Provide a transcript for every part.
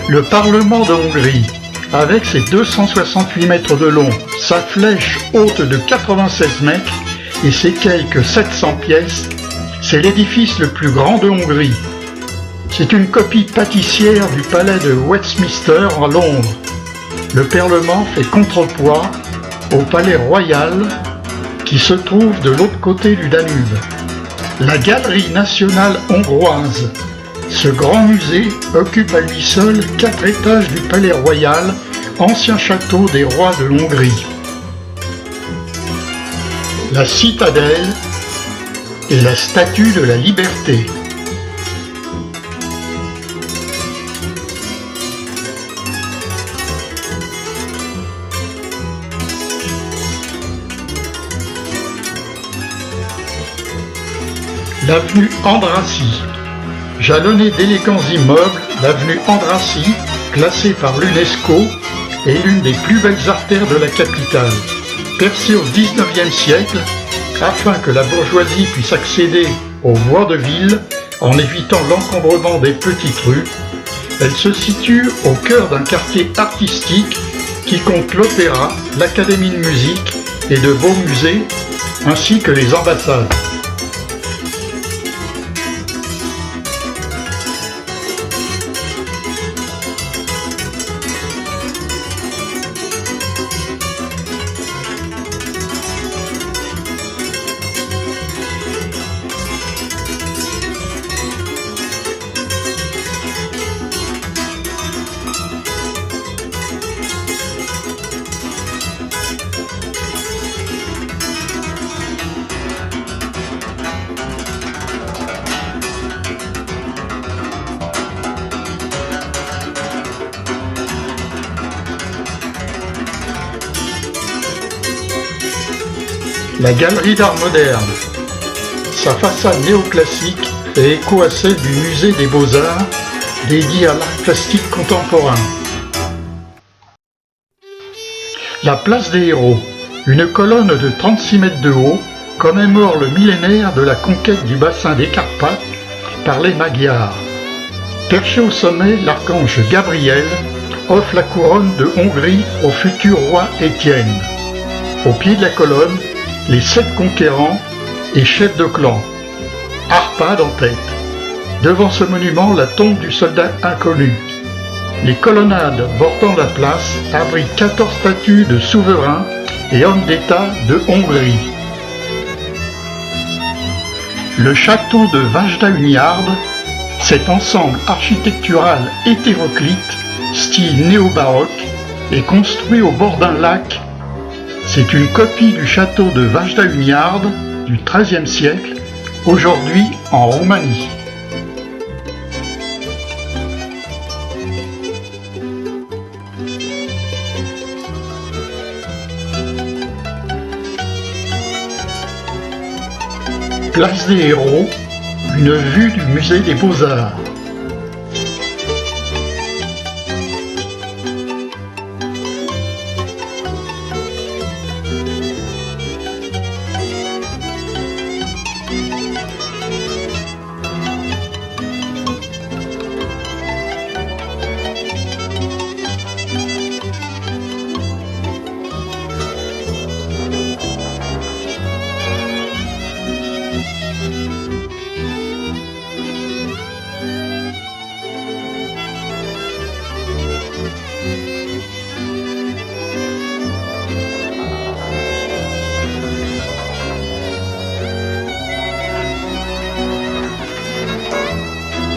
Le Parlement de Hongrie, avec ses 268 mètres de long, sa flèche haute de 96 mètres et ses quelques 700 pièces, c'est l'édifice le plus grand de Hongrie. C'est une copie pâtissière du palais de Westminster à Londres. Le Parlement fait contrepoids au palais royal qui se trouve de l'autre côté du Danube. La Galerie nationale hongroise. Ce grand musée occupe à lui seul 4 étages du palais royal, ancien château des rois de Hongrie. La citadelle et la statue de la liberté. L'avenue Andrassy. Jalonnée d'élégants immeubles, l'avenue Andrassy, classée par l'UNESCO, est l'une des plus belles artères de la capitale. Percée au XIXe siècle, afin que la bourgeoisie puisse accéder aux voies de ville en évitant l'encombrement des petites rues, elle se situe au cœur d'un quartier artistique qui compte l'opéra, l'académie de musique et de beaux musées, ainsi que les ambassades. La Galerie d'art moderne. Sa façade néoclassique fait écho à celle du musée des Beaux-Arts, dédié à l'art plastique contemporain. La place des Héros. Une colonne de 36 mètres de haut commémore le millénaire de la conquête du bassin des Carpates par les Magyars. Perché au sommet, l'archange Gabriel offre la couronne de Hongrie au futur roi Étienne. Au pied de la colonne, les 7 conquérants et chefs de clan, Arpad en tête. Devant ce monument, la tombe du soldat inconnu. Les colonnades bordant la place abritent 14 statues de souverains et hommes d'État de Hongrie. Le château de Vajdahunyad, cet ensemble architectural hétéroclite, style néo-baroque, est construit au bord d'un lac. C'est une copie du château de Vajdahunyad du XIIIe siècle, aujourd'hui en Roumanie. Place des Héros, une vue du musée des Beaux-Arts.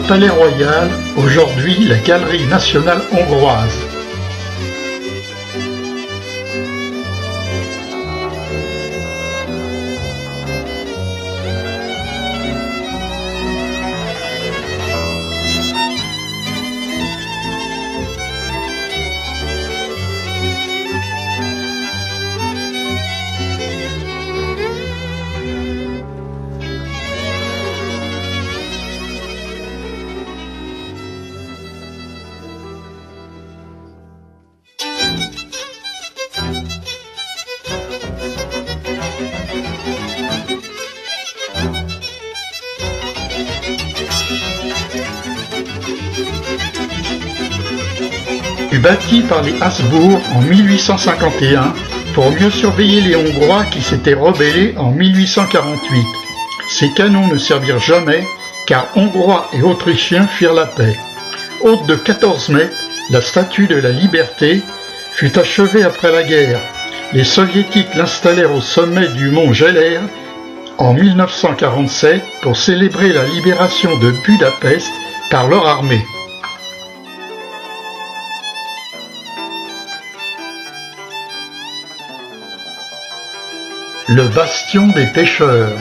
Palais Royal, aujourd'hui la Galerie nationale hongroise. fut bâti par les Habsbourg en 1851 pour mieux surveiller les Hongrois qui s'étaient rebellés en 1848. Ces canons ne servirent jamais car Hongrois et Autrichiens firent la paix. Haute de 14 mètres, la statue de la Liberté fut achevée après la guerre. Les Soviétiques l'installèrent au sommet du mont Geller en 1947 pour célébrer la libération de Budapest par leur armée. Le bastion des pêcheurs.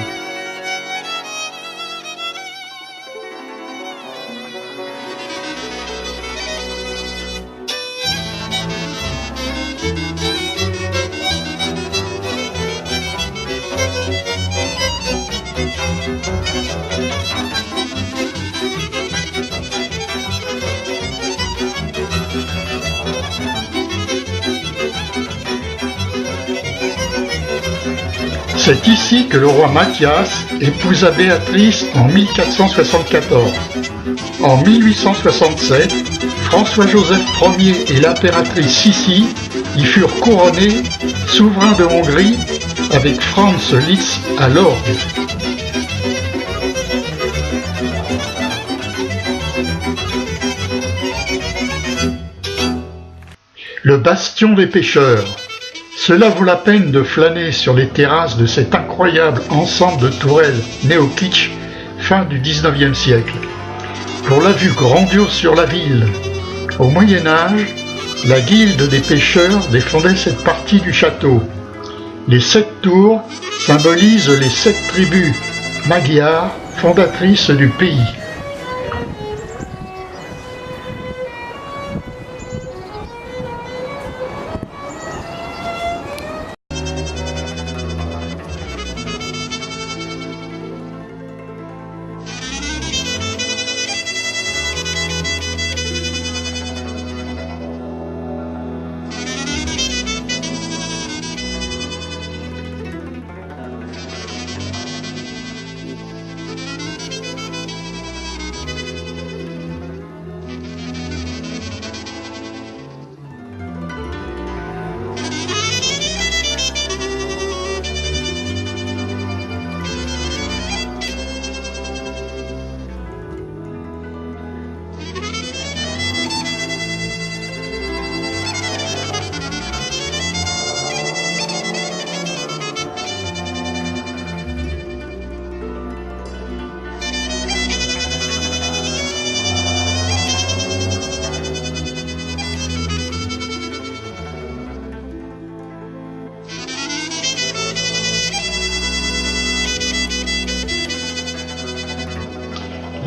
C'est ici que le roi Mathias épousa Béatrice en 1474. En 1867, François-Joseph Ier et l'impératrice Sissi y furent couronnés souverains de Hongrie avec Franz Liszt à l'orgue. Le bastion des pêcheurs. Cela vaut la peine de flâner sur les terrasses de cet incroyable ensemble de tourelles néo-kitsch fin du XIXe siècle. Pour la vue grandiose sur la ville, au Moyen-Âge, la guilde des pêcheurs défendait cette partie du château. Les 7 tours symbolisent les 7 tribus magyars fondatrices du pays.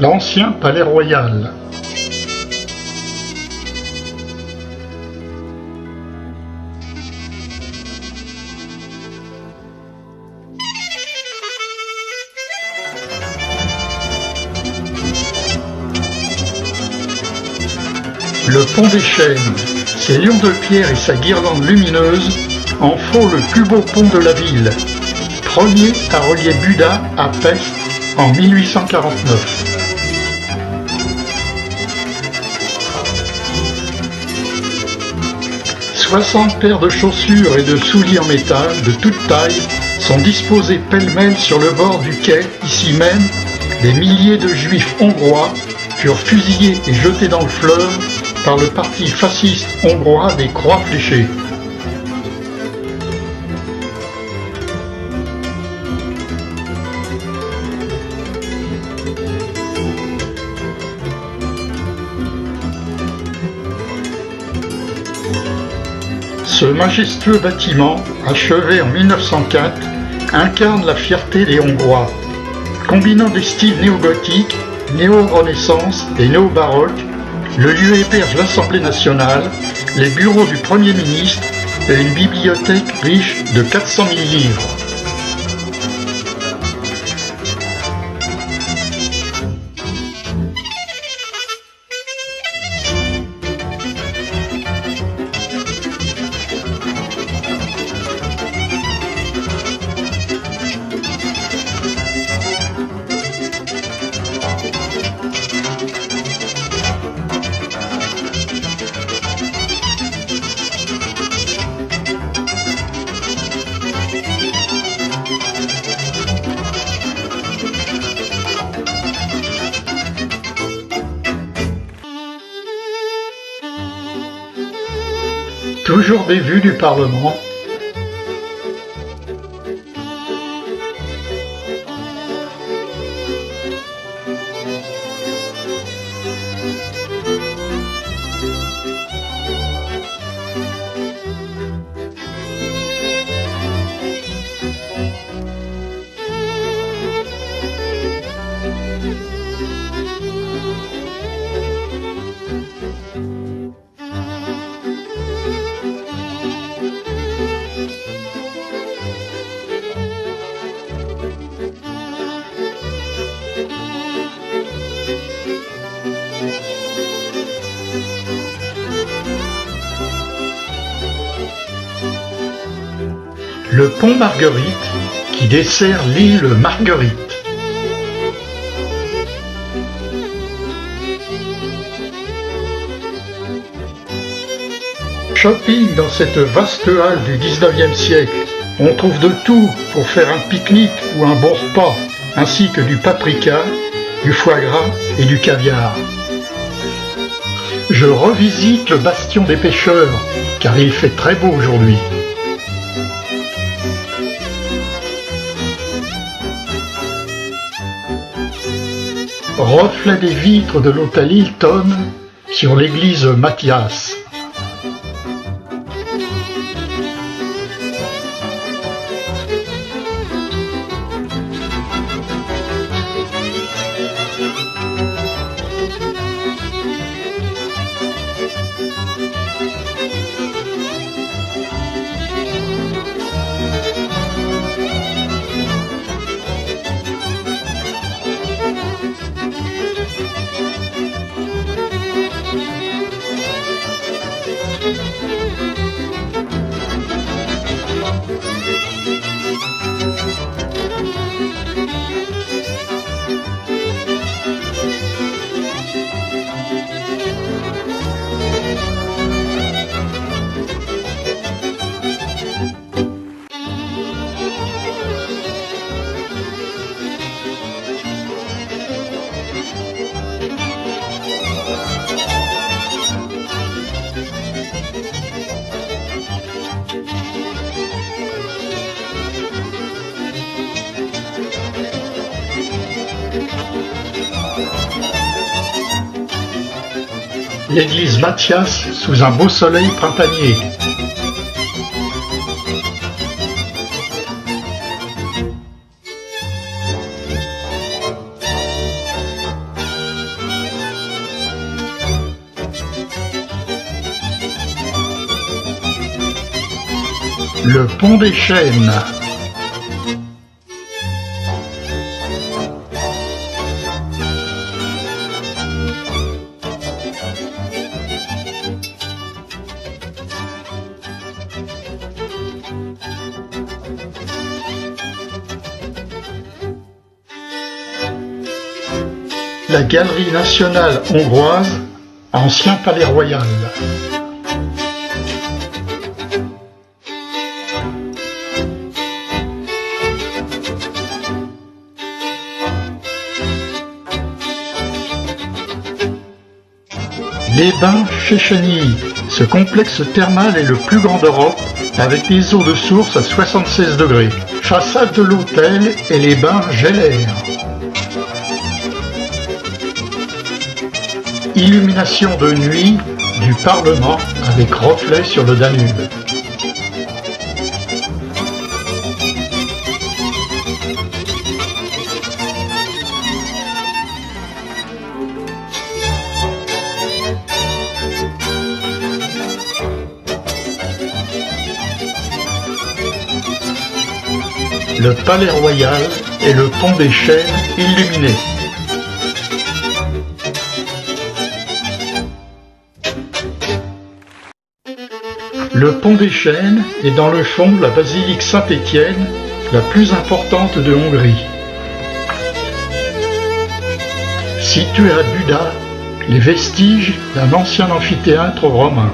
L'ancien palais royal. Le pont des Chênes, ses lions de pierre et sa guirlande lumineuse en font le plus beau pont de la ville. Premier à relier Buda à Pest en 1849. « 60 paires de chaussures et de souliers en métal de toute taille sont disposés pêle-mêle sur le bord du quai. Ici même, des milliers de juifs hongrois furent fusillés et jetés dans le fleuve par le parti fasciste hongrois des Croix fléchées. Ce majestueux bâtiment, achevé en 1904, incarne la fierté des Hongrois. Combinant des styles néo-gothiques, néo-renaissance et néo-baroque, le lieu héberge l'Assemblée nationale, les bureaux du Premier ministre et une bibliothèque riche de 400 000 livres. toujours des vues du Parlement. Le pont Marguerite qui dessert l'île Marguerite. Shopping dans cette vaste halle du 19e siècle. On trouve de tout pour faire un pique-nique ou un bon repas, ainsi que du paprika, du foie gras et du caviar. Je revisite le bastion des pêcheurs, car il fait très beau aujourd'hui. Reflet des vitres de l'hôtel Hilton sur l'église Mathias. L'église Mathias sous un beau soleil printanier. Le pont des Chênes. La Galerie nationale hongroise, ancien palais royal. Les bains Chécheny. Ce complexe thermal est le plus grand d'Europe, avec des eaux de source à 76 degrés. Façade de l'hôtel et les bains Geller. Illumination de nuit du Parlement avec reflet sur le Danube. Le Palais Royal et le pont des Chênes illuminés. Le pont des Chênes est dans le fond de la basilique Saint-Étienne, la plus importante de Hongrie. Située à Buda, les vestiges d'un ancien amphithéâtre romain.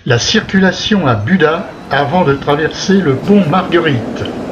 la circulation à Buda avant de traverser le pont Marguerite.